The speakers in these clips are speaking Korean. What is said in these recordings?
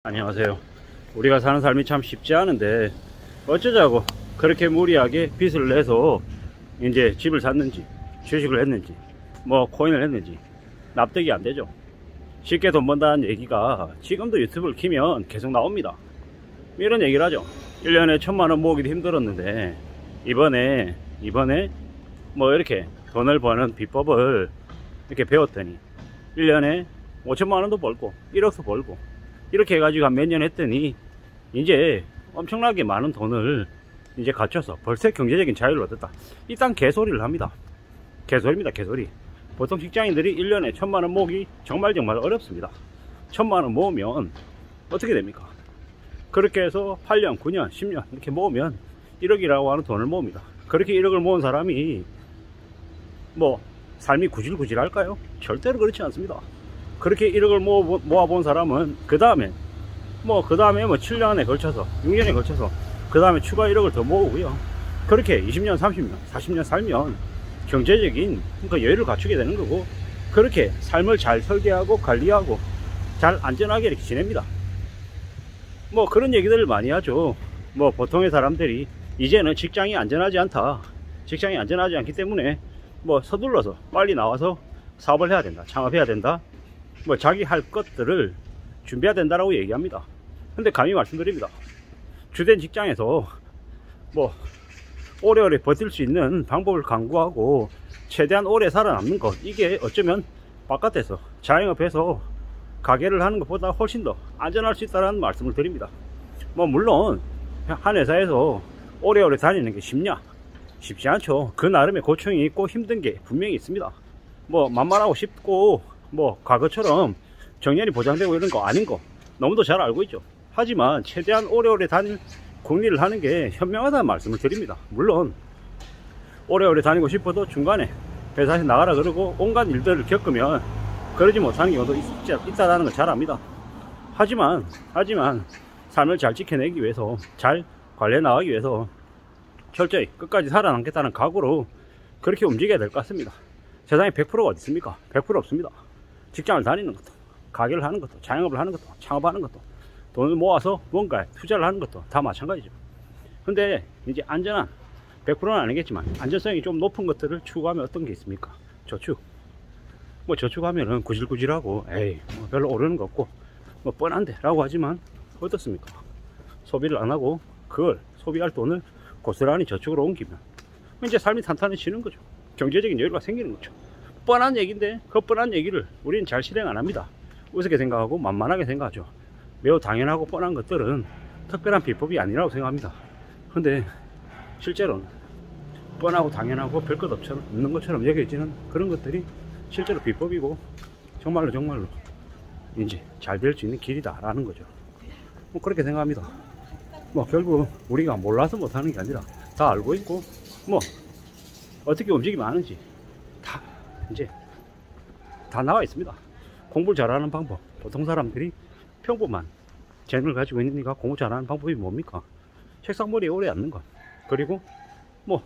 안녕하세요. 우리가 사는 삶이 참 쉽지 않은데 어쩌자고 그렇게 무리하게 빚을 내서 이제 집을 샀는지 주식을 했는지 뭐 코인을 했는지 납득이 안 되죠. 쉽게 돈 번다는 얘기가 지금도 유튜브를 키면 계속 나옵니다. 이런 얘기를 하죠. 1년에 1000만원 모으기도 힘들었는데 이번에 뭐 이렇게 돈을 버는 비법을 이렇게 배웠더니 1년에 5천만원도 벌고 1억도 벌고 이렇게 해가지고 한 몇 년 했더니 이제 엄청나게 많은 돈을 이제 갖춰서 벌써 경제적인 자유를 얻었다. 일단 개소리를 합니다. 개소리입니다. 개소리. 보통 직장인들이 1년에 1000만원 모으기 정말 어렵습니다. 1000만원 모으면 어떻게 됩니까? 그렇게 해서 8년, 9년, 10년 이렇게 모으면 1억이라고 하는 돈을 모읍니다. 그렇게 1억을 모은 사람이 뭐 삶이 구질구질할까요? 절대로 그렇지 않습니다. 그렇게 1억을 모아본 사람은 그 다음에 뭐 7년에 걸쳐서 6년에 걸쳐서 그 다음에 추가 1억을 더 모으고요. 그렇게 20년 30년 40년 살면 경제적인 여유를 갖추게 되는 거고, 그렇게 삶을 잘 설계하고 관리하고 잘 안전하게 이렇게 지냅니다. 뭐 그런 얘기들을 많이 하죠. 뭐 보통의 사람들이 이제는 직장이 안전하지 않다, 직장이 안전하지 않기 때문에 뭐 서둘러서 빨리 나와서 사업을 해야 된다, 창업해야 된다, 뭐 자기 할 것들을 준비해야 된다라고 얘기합니다. 근데 감히 말씀드립니다. 주된 직장에서 뭐 오래오래 버틸 수 있는 방법을 강구하고 최대한 오래 살아남는 것, 이게 어쩌면 바깥에서 자영업해서 가게를 하는 것보다 훨씬 더 안전할 수 있다는 말씀을 드립니다. 뭐 물론 한 회사에서 오래오래 다니는 게 쉽냐? 쉽지 않죠. 그 나름의 고충이 있고 힘든 게 분명히 있습니다. 뭐 만만하고 쉽고 뭐 과거처럼 정년이 보장되고 이런 거 아닌 거 너무도 잘 알고 있죠. 하지만 최대한 오래오래 다닐 궁리를 하는 게 현명하다는 말씀을 드립니다. 물론 오래오래 다니고 싶어도 중간에 회사에서 나가라 그러고 온갖 일들을 겪으면 그러지 못하는 경우도 있다는 걸 잘 압니다. 하지만 삶을 잘 지켜내기 위해서, 잘 관리해 나가기 위해서 철저히 끝까지 살아남겠다는 각오로 그렇게 움직여야 될 것 같습니다. 세상에 100%가 어디 있습니까? 100% 없습니다. 직장을 다니는 것도, 가게를 하는 것도, 자영업을 하는 것도, 창업하는 것도, 돈을 모아서 뭔가 투자를 하는 것도 다 마찬가지죠. 근데 이제 안전한, 100%는 아니겠지만 안전성이 좀 높은 것들을 추구하면 어떤 게 있습니까? 저축. 뭐 저축하면은 구질구질하고 에이 뭐 별로 오르는 거 없고 뭐 뻔한데 라고 하지만 어떻습니까? 소비를 안 하고 그걸 소비할 돈을 고스란히 저축으로 옮기면 이제 삶이 탄탄해지는 거죠. 경제적인 여유가 생기는 거죠. 뻔한 얘기인데 그 뻔한 얘기를 우리는 잘 실행 안 합니다. 우습게 생각하고 만만하게 생각하죠. 매우 당연하고 뻔한 것들은 특별한 비법이 아니라고 생각합니다. 근데 실제로는 뻔하고 당연하고 별것 없는 것처럼 여겨지는 그런 것들이 실제로 비법이고 정말로 이제 잘 될 수 있는 길이다 라는 거죠. 뭐 그렇게 생각합니다. 뭐 결국 우리가 몰라서 못하는 게 아니라 다 알고 있고 뭐 어떻게 움직이면 하는지 다 이제 다 나와 있습니다. 공부를 잘하는 방법, 보통 사람들이 평범한 재능을 가지고 있으니까 공부 잘하는 방법이 뭡니까? 책상머리에 오래 앉는 것, 그리고 뭐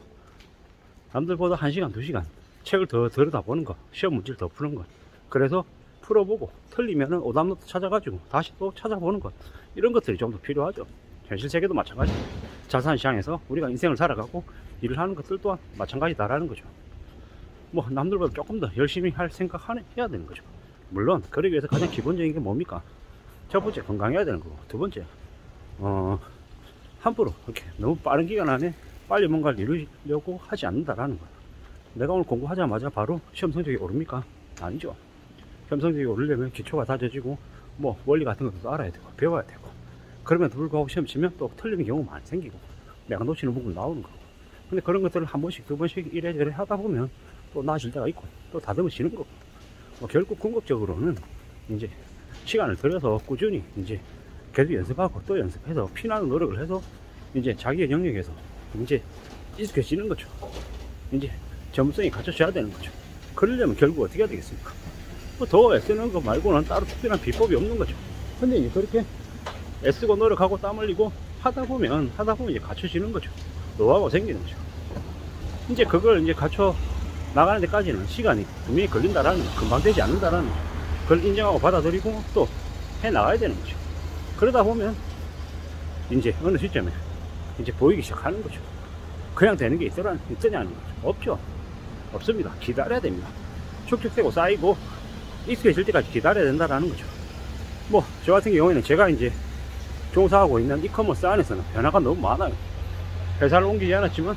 남들보다 1시간 2시간 책을 더 들여다보는 것, 시험 문제를 더 푸는 것, 그래서 풀어보고 틀리면은 오답노트 찾아가지고 다시 또 찾아보는 것, 이런 것들이 좀 더 필요하죠. 현실 세계도 마찬가지입니다. 자산시장에서 우리가 인생을 살아가고 일을 하는 것들 또한 마찬가지다라는 거죠. 뭐 남들보다 조금 더 열심히 할 생각 해야 되는 거죠. 물론 그러기 위해서 가장 기본적인 게 뭡니까? 첫 번째 건강해야 되는 거고, 두 번째 함부로 이렇게 너무 빠른 기간 안에 빨리 뭔가를 이루려고 하지 않는다라는 거예요. 내가 오늘 공부하자마자 바로 시험 성적이 오릅니까? 아니죠. 시험 성적이 오르려면 기초가 다져지고 뭐 원리 같은 것도 알아야 되고 배워야 되고, 그럼에도 불구하고 시험 치면 또 틀리는 경우가 많이 생기고 내가 놓치는 부분 나오는 거고. 근데 그런 것들을 한 번씩 두 번씩 이래저래 하다 보면 또 나아질 때가 있고 또 다듬어지는 거고, 뭐 결국 궁극적으로는 이제 시간을 들여서 꾸준히 이제 계속 연습하고 또 연습해서 피나는 노력을 해서 이제 자기의 영역에서 이제 익숙해지는 거죠. 이제 전문성이 갖춰져야 되는 거죠. 그러려면 결국 어떻게 해야 되겠습니까? 뭐 더 애쓰는 거 말고는 따로 특별한 비법이 없는 거죠. 근데 이제 그렇게 애쓰고 노력하고 땀 흘리고 하다 보면 이제 갖춰지는 거죠. 노하우가 생기는 거죠. 이제 그걸 이제 갖춰 나가는 데까지는 시간이 분명히 걸린다라는, 금방 되지 않는다라는, 그걸 인정하고 받아들이고 또 해 나가야 되는 거죠. 그러다 보면 이제 어느 시점에 이제 보이기 시작하는 거죠. 그냥 되는 게 있더냐는 거죠. 없죠. 없습니다. 기다려야 됩니다. 축적되고 쌓이고 익숙해질 때까지 기다려야 된다라는 거죠. 뭐 저 같은 경우에는 제가 이제 종사하고 있는 이커머스 안에서는 변화가 너무 많아요. 회사를 옮기지 않았지만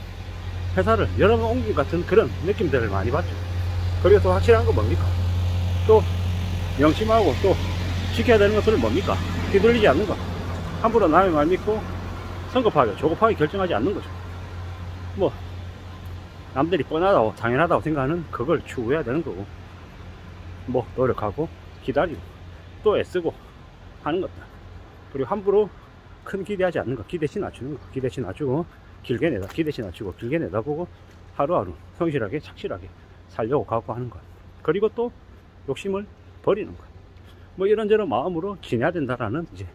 회사를 여러 번 옮긴 같은 그런 느낌들을 많이 봤죠. 그리고 또 확실한 건 뭡니까? 또 명심하고 또 지켜야 되는 것들은 뭡니까? 휘둘리지 않는 것, 함부로 남의 말 믿고 성급하게 조급하게 결정하지 않는 거죠. 뭐 남들이 뻔하다고 당연하다고 생각하는 그걸 추구해야 되는 거고, 뭐 노력하고 기다리고 또 애쓰고 하는 것들, 그리고 함부로 큰 기대하지 않는 것, 기대치 낮추는 것, 기대치 낮추고 길게 내다, 기대치 낮추고 길게 내다보고 하루하루 성실하게 착실하게 살려고 각오하는 것, 그리고 또 욕심을 버리는 것, 뭐 이런저런 마음으로 지내야 된다라는 이제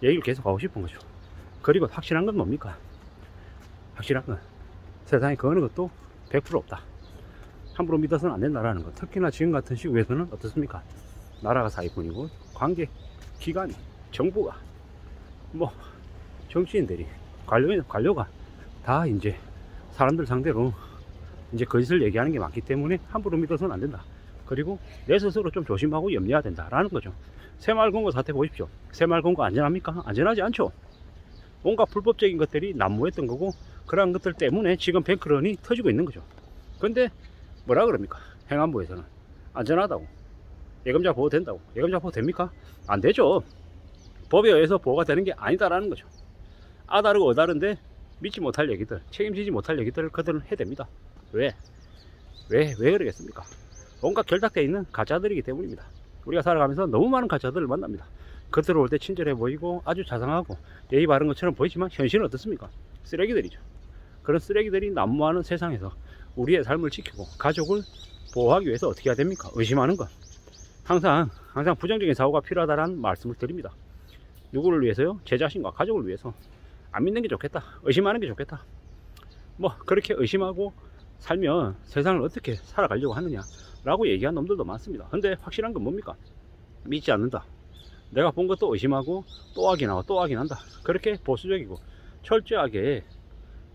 얘기를 계속 하고 싶은 거죠. 그리고 확실한 건 뭡니까? 확실한 건 세상에 그 어느 것도 100% 없다. 함부로 믿어서는 안 된다라는 것. 특히나 지금 같은 시국에서는 어떻습니까? 나라가 사기꾼이고 관계 기관이, 정부가, 뭐 정치인들이, 관료가 다 이제 사람들 상대로 이제 거짓을 얘기하는 게 많기 때문에 함부로 믿어서는 안 된다. 그리고 내 스스로 좀 조심하고 염려해야 된다라는 거죠. 새마을금고 사태 보십시오. 새마을금고 안전합니까? 안전하지 않죠. 뭔가 불법적인 것들이 난무했던 거고, 그러한 것들 때문에 지금 뱅크런이 터지고 있는 거죠. 근데 뭐라 그럽니까? 행안부에서는 안전하다고, 예금자 보호 된다고. 예금자 보호 됩니까? 안 되죠. 법에 의해서 보호가 되는 게 아니다라는 거죠. 아다르고 어다른데 믿지 못할 얘기들, 책임지지 못할 얘기들을 그들은 해댑니다. 왜 그러겠습니까? 뭔가 결탁되어 있는 가짜들이기 때문입니다. 우리가 살아가면서 너무 많은 가짜들을 만납니다. 겉으로 올 때 친절해 보이고 아주 자상하고 예의 바른 것처럼 보이지만 현실은 어떻습니까? 쓰레기들이죠. 그런 쓰레기들이 난무하는 세상에서 우리의 삶을 지키고 가족을 보호하기 위해서 어떻게 해야 됩니까? 의심하는 것. 항상 부정적인 사고가 필요하다는 말씀을 드립니다. 누구를 위해서요? 제 자신과 가족을 위해서. 안 믿는 게 좋겠다, 의심하는 게 좋겠다. 뭐 그렇게 의심하고 살면 세상을 어떻게 살아가려고 하느냐 라고 얘기한 놈들도 많습니다. 근데 확실한 건 뭡니까? 믿지 않는다. 내가 본 것도 의심하고 또 확인하고 또 확인한다. 그렇게 보수적이고 철저하게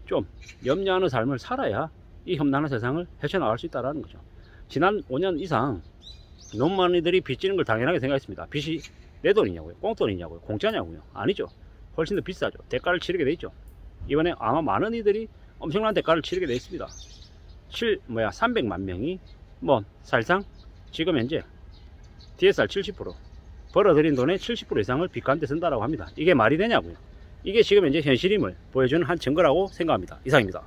좀 염려하는 삶을 살아야 이 험난한 세상을 헤쳐나갈 수 있다는 거죠. 지난 5년 이상 너무 많은 이들이 빚지는 걸 당연하게 생각했습니다. 빚이 내 돈이냐고요? 꽁돈이냐고요? 공짜냐고요? 아니죠. 훨씬 더 비싸죠. 대가를 치르게 돼 있죠. 이번에 아마 많은 이들이 엄청난 대가를 치르게 돼 있습니다. 300만 명이 뭐 사실상 지금 현재 DSR 70% 벌어들인 돈의 70% 이상을 빚가는 데 쓴다라고 합니다. 이게 말이 되냐고요. 이게 지금 현재 현실임을 보여주는 한 증거라고 생각합니다. 이상입니다.